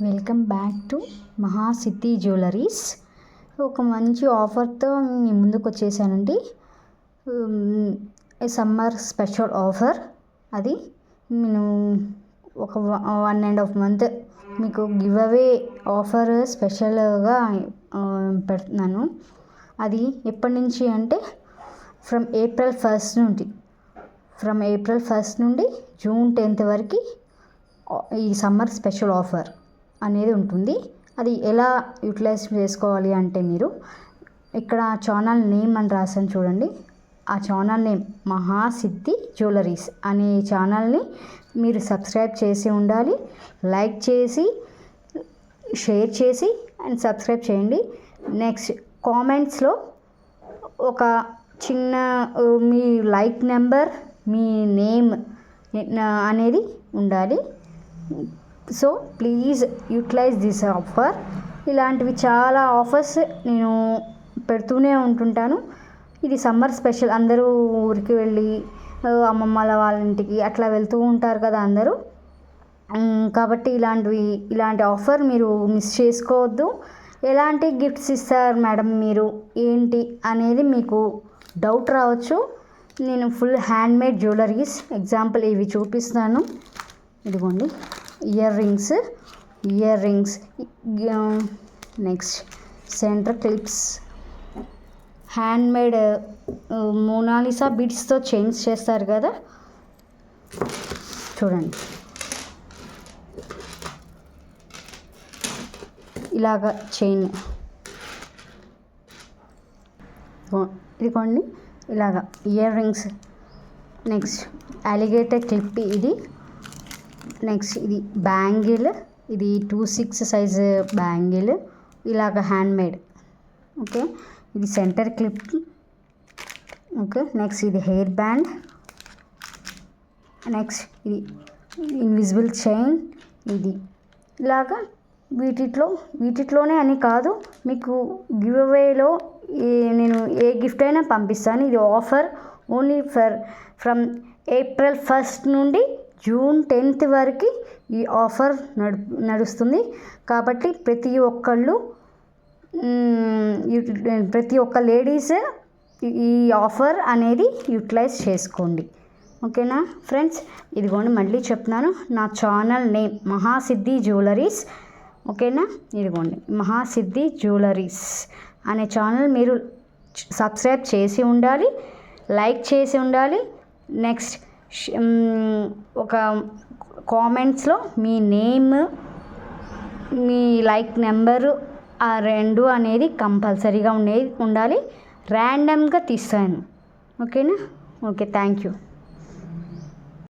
Welcome back to Mahasiddhi jewelleries. ఒక మంచి ఆఫర్తో మీ ముందుకు వచ్చేసానండి. Summer special offer. అది నేను ఒక 1.5 month మీకు గివ్ అవే ఆఫర్ స్పెషల్గా పెడుతున్నాను. అది ఎప్పటి నుంచి అంటే ఫ్రమ్ ఏప్రిల్ 1 నుండి జూన్ 10 వరకు ఈ సమ్మర్ స్పెషల్ ఆఫర్ అనేది ఉంటుంది. అది ఎలా యూటిలైజ్ చేసుకోవాలి అంటే, మీరు ఇక్కడ ఛానల్ నేమ్ అని రాసాను చూడండి, ఆ ఛానల్ నేమ్ మహాసిద్ధి జ్యువెలరీస్ అనే ఛానల్ని మీరు సబ్స్క్రైబ్ చేసి ఉండాలి. లైక్ చేసి, షేర్ చేసి అండ్ సబ్స్క్రైబ్ చేయండి. నెక్స్ట్ కామెంట్స్లో ఒక చిన్న మీ లైక్ నెంబర్, మీ నేమ్ అనేది ఉండాలి. So please utilise this offer. ఇలాంటివి చాలా ఆఫర్స్ నేను పెడుతూనే ఉంటుంటాను. ఇది సమ్మర్ స్పెషల్. అందరూ ఊరికి వెళ్ళి అమ్మమ్మల వాళ్ళ ఇంటికి అట్లా వెళ్తూ ఉంటారు కదా అందరూ. కాబట్టి ఇలాంటి ఆఫర్ మీరు మిస్ చేసుకోవద్దు. ఎలాంటి గిఫ్ట్స్ ఇస్తారు మేడం మీరు ఏంటి అనేది మీకు డౌట్ రావచ్చు. నేను ఫుల్ హ్యాండ్మేడ్ జ్యువెలరీస్ ఎగ్జాంపుల్ ఇవి చూపిస్తాను. ఇదిగోండి earrings, next centre clips, handmade Mona Lisa బీడ్స్తో చైన్స్ చేస్తారు కదా, చూడండి ఇలాగ చైన్. ఇదిగోండి ఇలాగ earrings. Next alligator clip ఇది. నెక్స్ట్ ఇది బ్యాంగిల్, ఇది 2/6 సైజు బ్యాంగిల్, ఇలాగ హ్యాండ్మేడ్. ఓకే, ఇది సెంటర్ క్లిప్. ఓకే, నెక్స్ట్ ఇది హెయిర్ బ్యాండ్. నెక్స్ట్ ఇది ఇన్విజిబుల్ చైన్. ఇది ఇలాగా వీటిలోనే అని కాదు, మీకు గివ్ అవేలో నేను ఏ గిఫ్ట్ అయినా పంపిస్తాను. ఇది ఆఫర్ ఓన్లీ ఫ్రమ్ ఏప్రిల్ 1 నుండి జూన్ 10 వరకు ఈ ఆఫర్ నడుస్తుంది. కాబట్టి ప్రతి ఒక్క లేడీస్ ఈ ఆఫర్ అనేది యూటిలైజ్ చేసుకోండి. ఓకేనా ఫ్రెండ్స్? ఇదిగోండి మళ్ళీ చెప్తున్నాను, నా ఛానల్ నేమ్ మహాసిద్ధి జ్యువెలరీస్. ఓకేనా? ఇదిగోండి మహాసిద్ధి జ్యువెలరీస్ అనే ఛానల్ మీరు సబ్స్క్రైబ్ చేసి ఉండాలి, లైక్ చేసి ఉండాలి. నెక్స్ట్ ఒక కామెంట్స్లో మీ నేమ్, మీ లైక్ నెంబరు ఆ 2 అనేది కంపల్సరీగా ఉండాలి. ర్యాండమ్గా తీస్తాను. ఓకేనా? Okay, thank you.